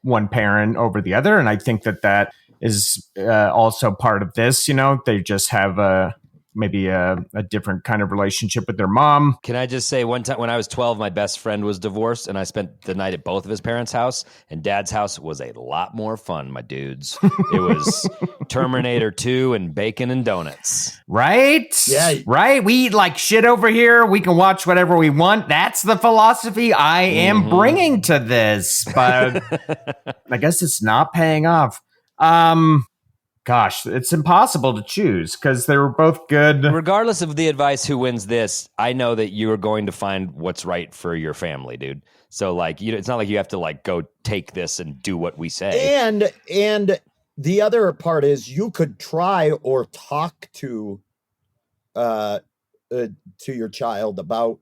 one parent over the other, and I think that is also part of this. They just have maybe a different kind of relationship with their mom. Can I just say, one time when I was 12, my best friend was divorced, and I spent the night at both of his parents' house, and Dad's house was a lot more fun, my dudes. It was Terminator 2 and bacon and donuts. Right? Yeah. Right? We eat like shit over here. We can watch whatever we want. That's the philosophy I am bringing to this, but I guess it's not paying off. Gosh, it's impossible to choose because they were both good. Regardless of the advice who wins this, I know that you are going to find what's right for your family, dude. So like, it's not like you have to like go take this and do what we say. And the other part is you could try or talk to your child about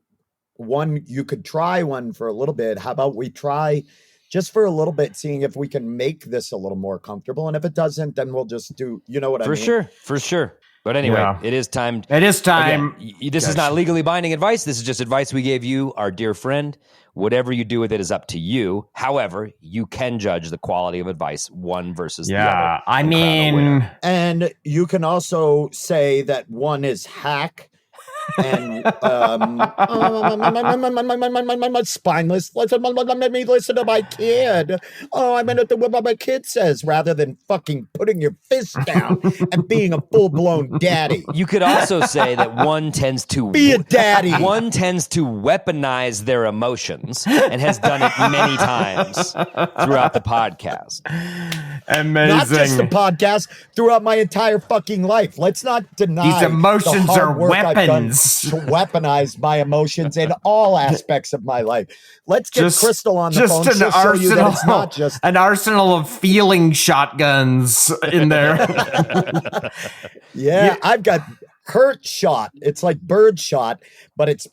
one. You could try one for a little bit. How about we try just for a little bit, seeing if we can make this a little more comfortable. And if it doesn't, then we'll just do, what I mean? For sure. But anyway, It is time. It is time. Again, this is not legally binding advice. This is just advice we gave you, our dear friend. Whatever you do with it is up to you. However, you can judge the quality of advice, one versus the other. Yeah, I mean. And you can also say that one is hack. And spineless. Let me listen to my kid. Oh, I'm gonna do what my kid says, rather than fucking putting your fist down and being a full-blown daddy. You could also say that one tends to be a daddy. One tends to weaponize their emotions and has done it many times throughout the podcast. Amazing. Not just the podcast, throughout my entire fucking life. Let's not deny these emotions are weapons. To weaponize my emotions in all aspects of my life. Let's get Crystal on the phone. She'll show you that it's not just an arsenal of feeling shotguns in there. Yeah, I've got hurt shot. It's like bird shot, but it's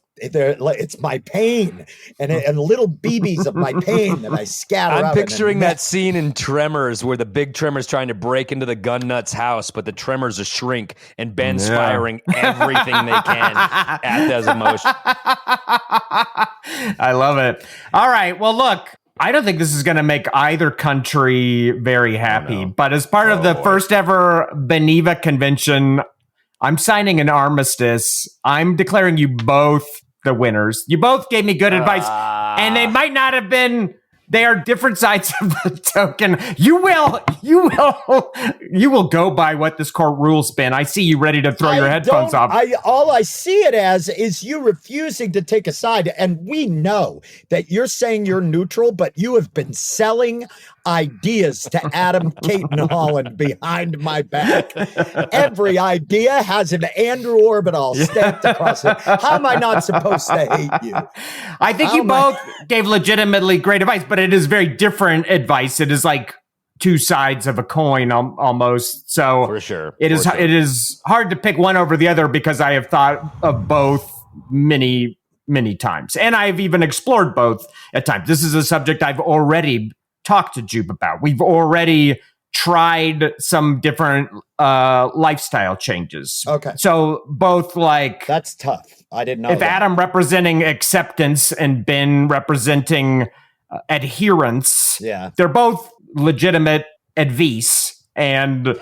my pain and little BBs of my pain that I scatter out. I'm picturing that scene in Tremors where the big Tremor's trying to break into the gun nut's house, but the Tremor's a shrink and Ben's firing everything they can at those emotions. I love it. All right. Well, look, I don't think this is going to make either country very happy, but as part of the first ever Beneva convention, I'm signing an armistice. I'm declaring you both the winners. You both gave me good advice, and they might not have been. They are different sides of the token. You will go by what this court rules, Ben. I see you ready to throw your headphones off. All I see it as is you refusing to take a side. And we know that you're saying you're neutral, but you have been selling ideas to Adam, Kate, and Holland behind my back. Every idea has an Andrew Orbitall stamped across it. How am I not supposed to hate you? I think you both gave legitimately great advice, but it is very different advice. It is like two sides of a coin almost. So for sure, it is hard to pick one over the other because I have thought of both many times, and I've even explored both at times. This is a subject I've already talked to Jube about. We've already tried some different lifestyle changes. Okay. So both like... That's tough. I didn't know if that. Adam representing acceptance and Ben representing adherence, they're both legitimate advice. And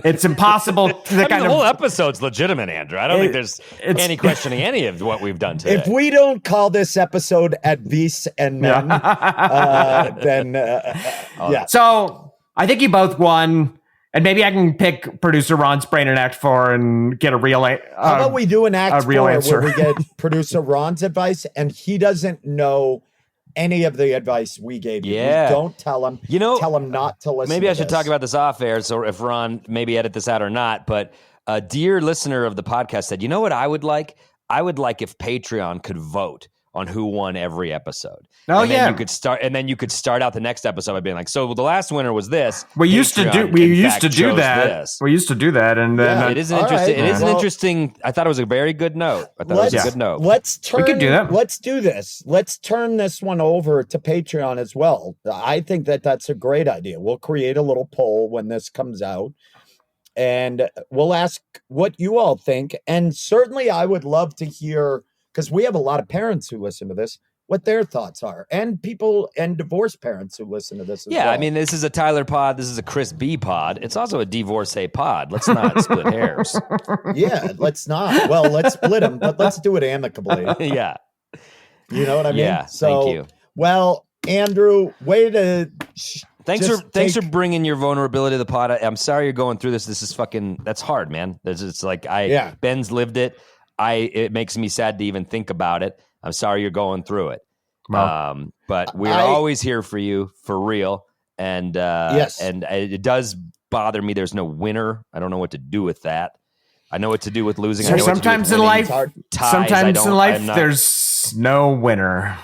it's impossible to the whole episode's legitimate, Andrew. I don't think there's any questioning any of what we've done today. If we don't call this episode Advice and Men, then yeah. So I think you both won. And maybe I can pick producer Ron's brain in Act 4 and get a real How about we do an Act 4 answer. where we get producer Ron's advice and he doesn't know any of the advice we gave you. Yeah. We don't tell him. Tell him not to listen Maybe to I should this. talk about this off air, so if Ron maybe edit this out or not. But a dear listener of the podcast said, you know what I would like? I would like if Patreon could vote on who won every episode. Oh, and yeah. Then you could start out the next episode by being like, so the last winner was this. We used to do that. This. We used to do that, and then Yeah. It is an All interesting. right. It is an Well- interesting. I thought it was a very good note. I thought it was a good note. Let's turn. We could do that. Let's do this. Let's turn this one over to Patreon as well. I think that that's a great idea. We'll create a little poll when this comes out, and we'll ask what you all think. And certainly, I would love to hear, because we have a lot of parents who listen to this, what their thoughts are, and people and divorced parents who listen to this as well. Yeah, I mean, this is a Tyler pod. This is a Chris B pod. It's also a divorcee pod. Let's not split hairs. Yeah, let's not. Well, let's split them, but let's do it amicably. Yeah. You know what I mean? Yeah, So, thank you. Well, Andrew, way to. Thanks just for bringing your vulnerability to the pod. I'm sorry you're going through this. This is that's hard, man. It's like Ben's lived it. It makes me sad to even think about it. I'm sorry you're going through it. Well, But we're always here for you, for real. And Yes. and it does bother me. There's no winner. I don't know what to do with that. I know what to do with losing. I So know what to do with sometimes in winning. life, Ties, sometimes in life, I'm not- there's no winner.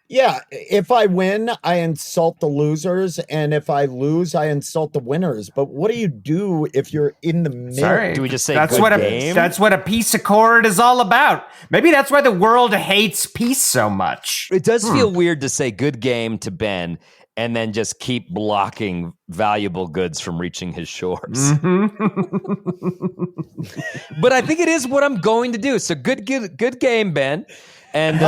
Yeah, if I win, I insult the losers, and if I lose, I insult the winners. But what do you do if you're in the middle? Sorry. Do we just say that's good what game? that's what a peace accord is all about. Maybe that's why the world hates peace so much. It does feel weird to say good game to Ben and then just keep blocking valuable goods from reaching his shores. But I think it is what I'm going to do. So good game, Ben. And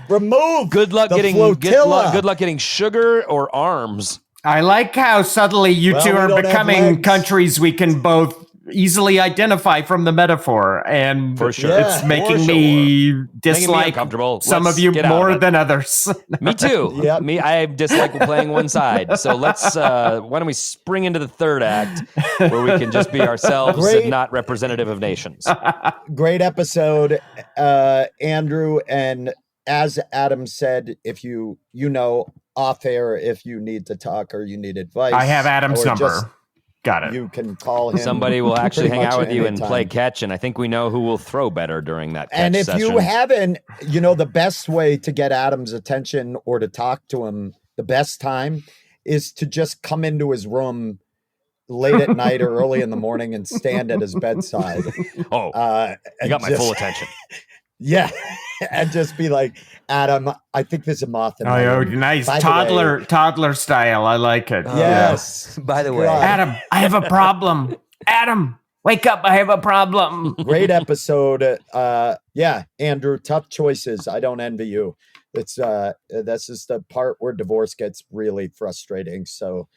Remove. good luck the getting flotilla. good luck getting sugar or arms. I like how subtly you Well, two we are don't have becoming legs. countries we can both easily identify from the metaphor, and For sure. Yeah, it's making me dislike uncomfortable. some Let's of you get out more of it. than others. Me too. Yep. I dislike playing one side. So let's why don't we spring into the third act where we can just be ourselves Great. and not representative of nations. Great episode, Andrew. And as Adam said, if you off air, if you need to talk or you need advice, I have Adam's or number. just- Got it. You can call him. Somebody will actually pretty hang out much with you and anytime. play catch, and I think we know who will throw better during that catch And if session. you haven't, the best way to get Adam's attention or to talk to him, the best time is to just come into his room late at night or early in the morning and stand at his bedside. you And got my just- full attention. Yeah. And just be like, Adam, I think there's a moth in my Oh, room. nice By the toddler style. I like it. Yes. By the way, God. Adam, I have a problem. Adam, wake up! I have a problem. Great episode. Yeah, Andrew, tough choices. I don't envy you. It's that's just the part where divorce gets really frustrating. So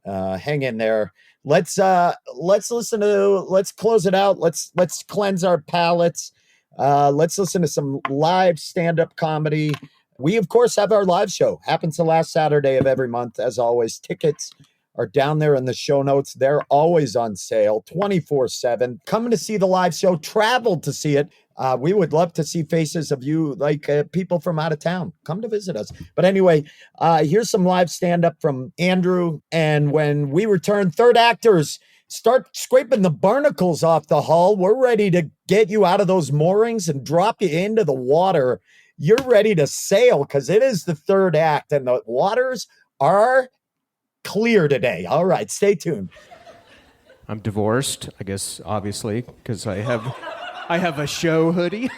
hang in there. Let's close it out. Let's cleanse our palates. Let's listen to some live stand-up comedy. We, of course, have our live show. Happens the last Saturday of every month. As always, tickets are down there in the show notes. They're always on sale 24/7. Coming to see the live show, traveled to see it. We would love to see faces of you, like people from out of town. Come to visit us. But anyway, here's some live stand-up from Andrew. And when we return, third actors, start scraping the barnacles off the hull. We're ready to get you out of those moorings and drop you into the water. You're ready to sail because it is the third act and the waters are clear today. All right, stay tuned. I'm divorced, I guess, obviously, because I have a show hoodie.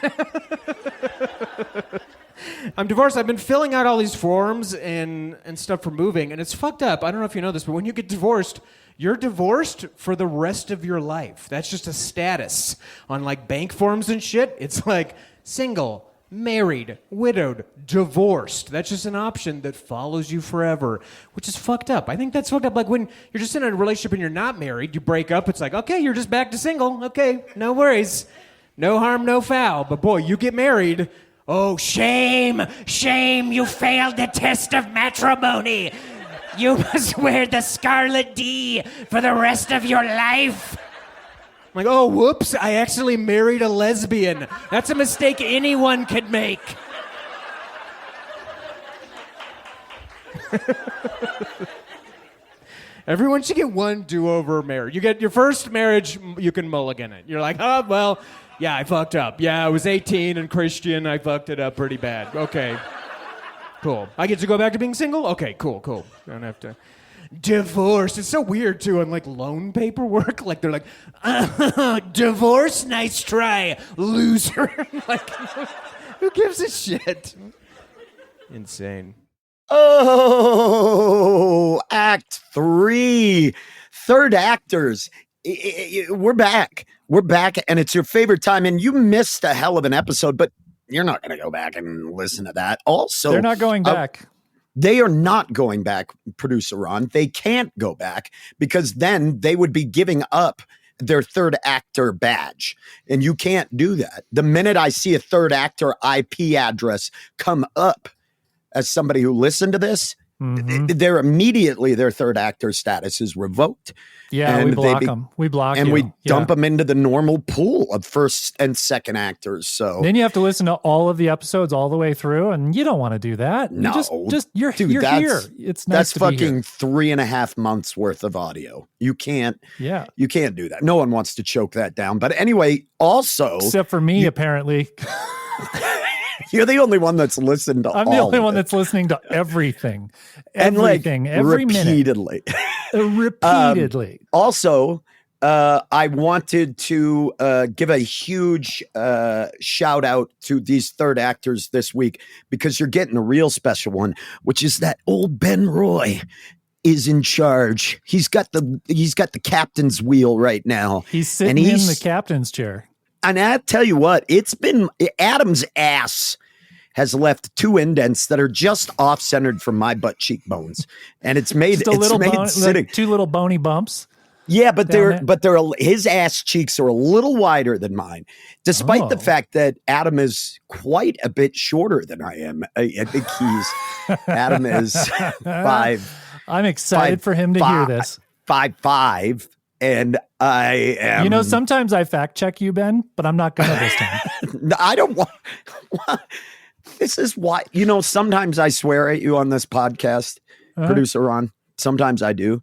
I'm divorced. I've been filling out all these forms and stuff for moving, and it's fucked up. I don't know if you know this, but when you get divorced, you're divorced for the rest of your life. That's just a status on like bank forms and shit. It's like single, married, widowed, divorced. That's just an option that follows you forever, which is fucked up. I think that's fucked up. Like when you're just in a relationship and you're not married, you break up, it's like, okay, you're just back to single. Okay, no worries. No harm, no foul. But boy, you get married. Oh, shame, shame, you failed the test of matrimony. You must wear the Scarlet D for the rest of your life. I'm like, oh, whoops, I actually married a lesbian. That's a mistake anyone could make. Everyone should get one do-over marriage. You get your first marriage, you can mulligan it. You're like, oh, well, yeah, I fucked up. Yeah, I was 18 and Christian. I fucked it up pretty bad. Okay, cool. I get to go back to being single? Okay, cool. I don't have to. Divorce. It's so weird, too, on, like, loan paperwork. Like, they're like, divorce? Nice try, loser. Like, who gives a shit? Insane. Oh, Act 3. Third actors. We're back. We're back, and it's your favorite time. And you missed a hell of an episode, but you're not going to go back and listen to that. Also, they're not going back. They are not going back, producer Ron. They can't go back because then they would be giving up their third actor badge. And you can't do that. The minute I see a third actor IP address come up as somebody who listened to this, they're immediately their third actor status is revoked. Yeah, and we block them. We block and you. we dump them into the normal pool of first and second actors. So then you have to listen to all of the episodes all the way through, and you don't want to do that. No, you're here. It's nice that's to be fucking here. 3.5 months worth of audio. You can't do that. No one wants to choke that down. But anyway, also except for me, apparently. You're the only one that's listened to I'm all the only of one it. that's listening to everything. And like every repeatedly. Repeatedly. Also, I wanted to give a huge shout out to these third actors this week because you're getting a real special one, which is that old Ben Roy is in charge. He's got the captain's wheel right now. He's sitting in the captain's chair. And I tell you what, it's been Adam's ass has left 2 indents that are just off-centered from my butt cheekbones, and it's made just a little sitting like 2 little bony bumps. Yeah, but his ass cheeks are a little wider than mine, despite the fact that Adam is quite a bit shorter than I am. I think Adam is 5. I'm excited for him to hear this. 5'5", and I am. You know, sometimes I fact check you, Ben, but I'm not gonna this time. I don't want. This is why, sometimes I swear at you on this podcast, producer Ron. Sometimes I do.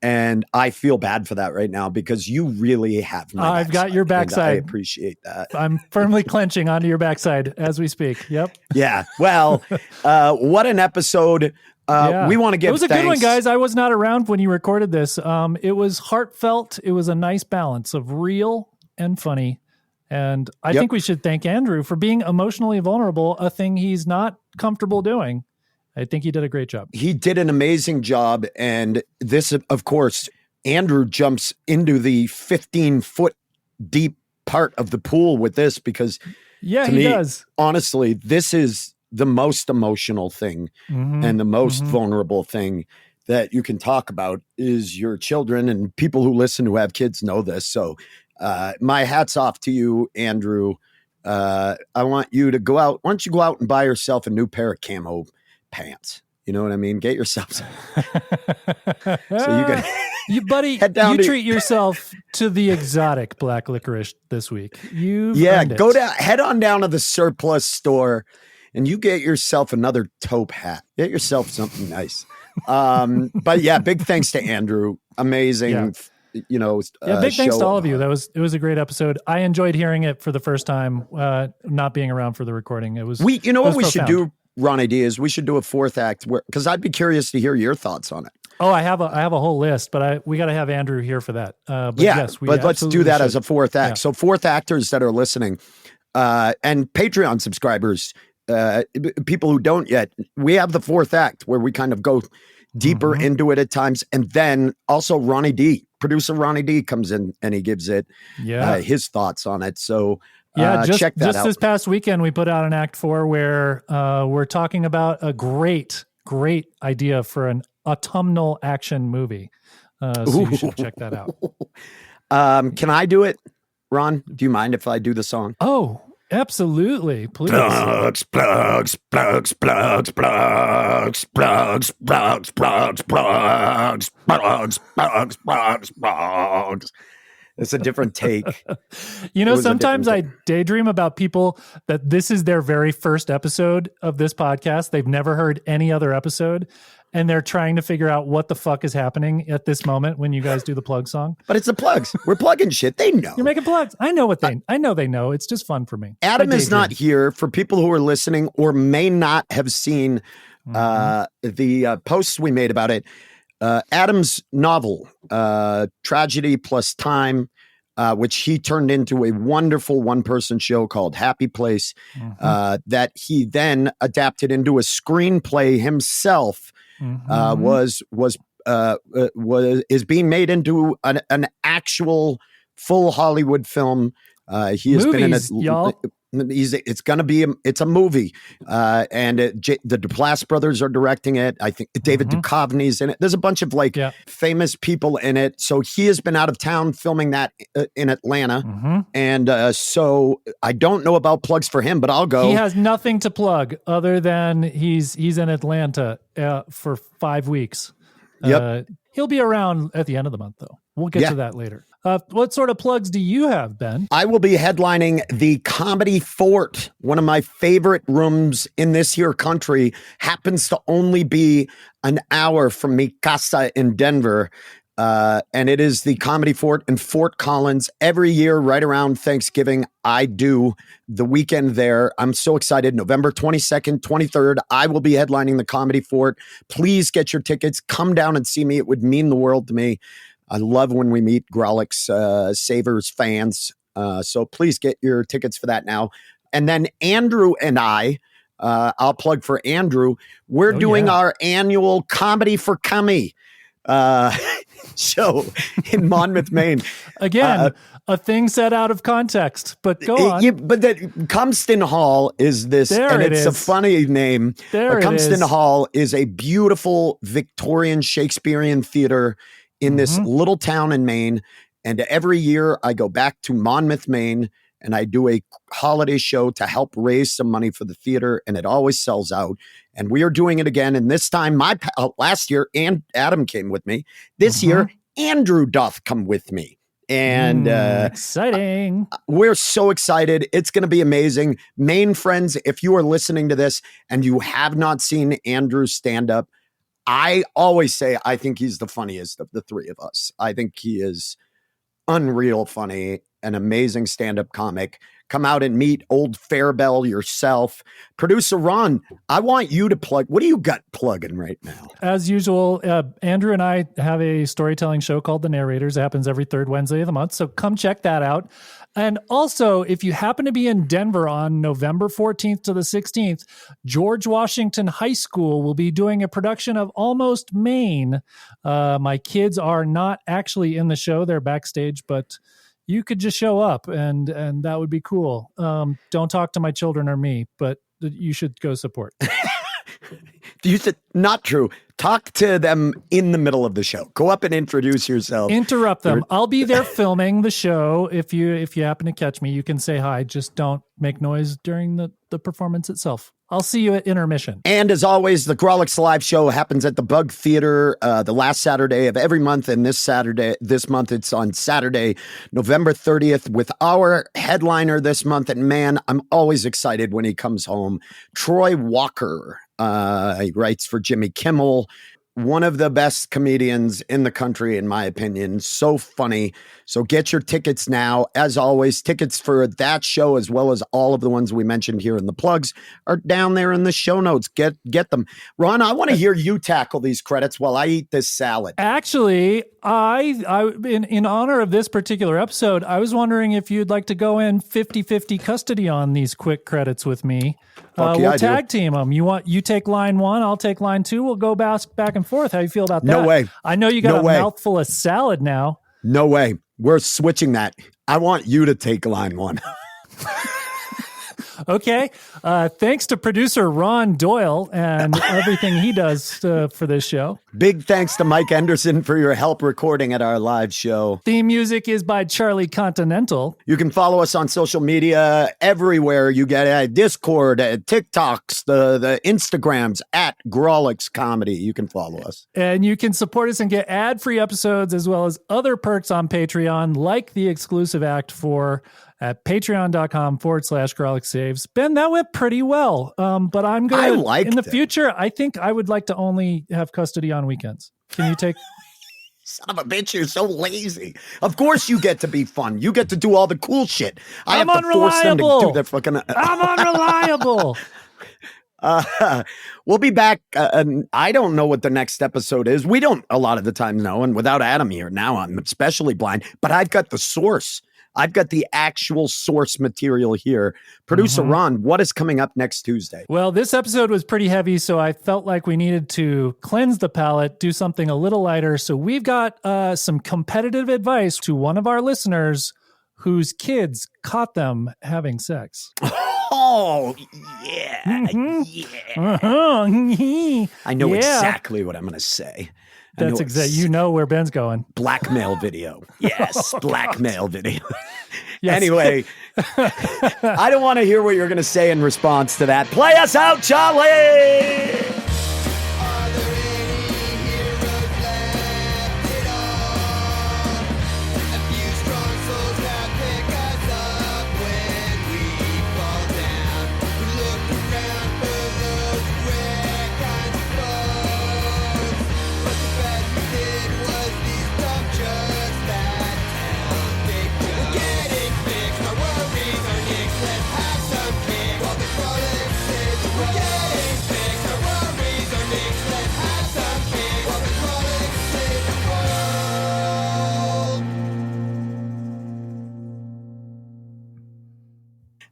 And I feel bad for that right now because you really have my I've got your backside. I appreciate that. I'm firmly clenching onto your backside as we speak. Yep. Yeah. Well, what an episode. We want to give It was a good one, guys. I was not around when you recorded this. It was heartfelt. It was a nice balance of real and funny. And I think we should thank Andrew for being emotionally vulnerable, a thing he's not comfortable doing. I think he did a great job. He did an amazing job. And this, of course, Andrew jumps into the 15-foot deep part of the pool with this because to me, does. Honestly, this is the most emotional thing and the most vulnerable thing that you can talk about is your children, and people who listen who have kids know this. So my hat's off to you, Andrew. I want you to go out. Why don't you go out and buy yourself a new pair of camo pants? You know what I mean? Get yourself some. So you can, buddy, you treat yourself to the exotic black licorice this week. Go down, head on down to the surplus store, and you get yourself another taupe hat. Get yourself something nice. But yeah, big thanks to Andrew. Amazing. Yeah. Big thanks to all of you. It was a great episode. I enjoyed hearing it for the first time, not being around for the recording. It was what we should do, Ronnie D, is we should do a 4th act because I'd be curious to hear your thoughts on it. Oh, I have a whole list, but we got to have Andrew here for that. But let's do that as a 4th act. Yeah. So 4th actors that are listening, and Patreon subscribers, people who don't yet, we have the 4th act where we kind of go deeper into it at times. And then also producer Ronnie D comes in and he gives it his thoughts on it. So check that out. Just this past weekend, we put out an Act 4 where we're talking about a great idea for an autumnal action movie. So you should check that out. Can I do it, Ron? Do you mind if I do the song? Oh, Absolutely. Please. Plugs, plugs, plugs, plugs, plugs, plugs, plugs, plugs, plugs, plugs, plugs, plugs, plugs. It's a different take. You know, It was a sometimes I different daydream about people that this is their very first episode of this podcast. They've never heard any other episode, and they're trying to figure out what the fuck is happening at this moment when you guys do the plug song. But it's the plugs. We're plugging shit. They know. You're making plugs. I know they know. It's just fun for me. Adam I is not daydream. here. For people who are listening or may not have seen the posts we made about it. Adam's novel, Tragedy Plus Time, which he turned into a wonderful one-person show called Happy Place, that he then adapted into a screenplay himself, is being made into an actual full Hollywood film. He has been in it, y'all. It's a movie, and the Duplass brothers are directing it. I think David Duchovny's in it. There's a bunch of famous people in it. So he has been out of town filming that in Atlanta, and so I don't know about plugs for him, but I'll go. He has nothing to plug other than he's in Atlanta for 5 weeks. Yep. He'll be around at the end of the month, though. We'll get to that later. What sort of plugs do you have, Ben? I will be headlining the Comedy Fort. One of my favorite rooms in this here country happens to only be an hour from mi casa in Denver. And it is the Comedy Fort in Fort Collins. Every year, right around Thanksgiving, I do the weekend there. I'm so excited. November 22nd, 23rd, I will be headlining the Comedy Fort. Please get your tickets. Come down and see me. It would mean the world to me. I love when we meet Grawlix Savers fans. So please get your tickets for that now. And then Andrew and I'll plug for Andrew. We're doing our annual Comedy for Cummy show in Monmouth, Maine. Again, a thing said out of context, but go on. But that Cumston Hall is this, There and it it's a is. funny name. There But it Cumston is. Hall is a beautiful Victorian Shakespearean theater in this little town in Maine. And every year I go back to Monmouth, Maine, and I do a holiday show to help raise some money for the theater, and it always sells out. And we are doing it again. And this time, last year, and Adam came with me. This year, Andrew doth come with me. And exciting. we're so excited. It's going to be amazing. Maine friends, if you are listening to this and you have not seen Andrew stand up, I always say I think he's the funniest of the three of us. I think he is unreal funny, an amazing stand-up comic. Come out and meet old Fairbell yourself. Producer Ron, I want you to plug. What do you got plugging right now? As usual, Andrew and I have a storytelling show called The Narrators. It happens every third Wednesday of the month, so come check that out. And also, if you happen to be in Denver on November 14th to the 16th, George Washington High School will be doing a production of Almost Maine. My kids are not actually in the show. They're backstage, but you could just show up and that would be cool. Don't talk to my children or me, but you should go support. You said not true. Talk to them in the middle of the show. Go up and introduce yourself. Interrupt them. I'll be there filming the show. If you happen to catch me, you can say hi. Just don't make noise during the performance itself. I'll see you at intermission. And as always, the Grawlix Live Show happens at the Bug Theater the last Saturday of every month. And this month, it's on Saturday, November 30th, with our headliner this month. And man, I'm always excited when he comes home. Troy Walker. He writes for Jimmy Kimmel. One of the best comedians in the country, in my opinion. So funny. So get your tickets now. As always, tickets for that show, as well as all of the ones we mentioned here in the plugs, are down there in the show notes. Get them. Ron, I want to hear you tackle these credits while I eat this salad. Actually, I in honor of this particular episode, I was wondering if you'd like to go in 50-50 custody on these quick credits with me. We'll tag team them. You take line 1, I'll take line 2. We'll go back and forth. How you feel about that? No way. I know you got a mouthful of salad now. No way. We're switching that. I want you to take line 1. Okay. Thanks to producer Ron Doyle and everything he does for this show. Big thanks to Mike Anderson for your help recording at our live show. Theme music is by Charlie Continental. You can follow us on social media everywhere. You get Discord, TikToks, the Instagrams at Grawlix Comedy. You can follow us. And you can support us and get ad-free episodes as well as other perks on Patreon, like the exclusive Act 4 at patreon.com/Grawlix Saves. Ben, that went pretty well. But I'm going to, in the future, I think I would like to only have custody on weekends. Can you take... Son of a bitch, you're so lazy. Of course you get to be fun. You get to do all the cool shit. I'm have to force them to do their fucking... I'm unreliable. We'll be back. And I don't know what the next episode is. We don't a lot of the time know. And without Adam here, now I'm especially blind. But I've got the source. I've got the actual source material here. Producer Ron, what is coming up next Tuesday? Well, this episode was pretty heavy, so I felt like we needed to cleanse the palate, do something a little lighter. So we've got some competitive advice to one of our listeners whose kids caught them having sex. Oh, yeah. Yeah. I know exactly what I'm going to say. That's exactly, you know where Ben's going. Blackmail video. Yes, blackmail video. Yes. Anyway, I don't want to hear what you're going to say in response to that. Play us out, Charlie!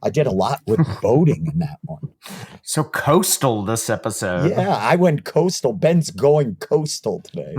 I did a lot with boating in that one. So coastal this episode. Yeah, I went coastal. Ben's going coastal today.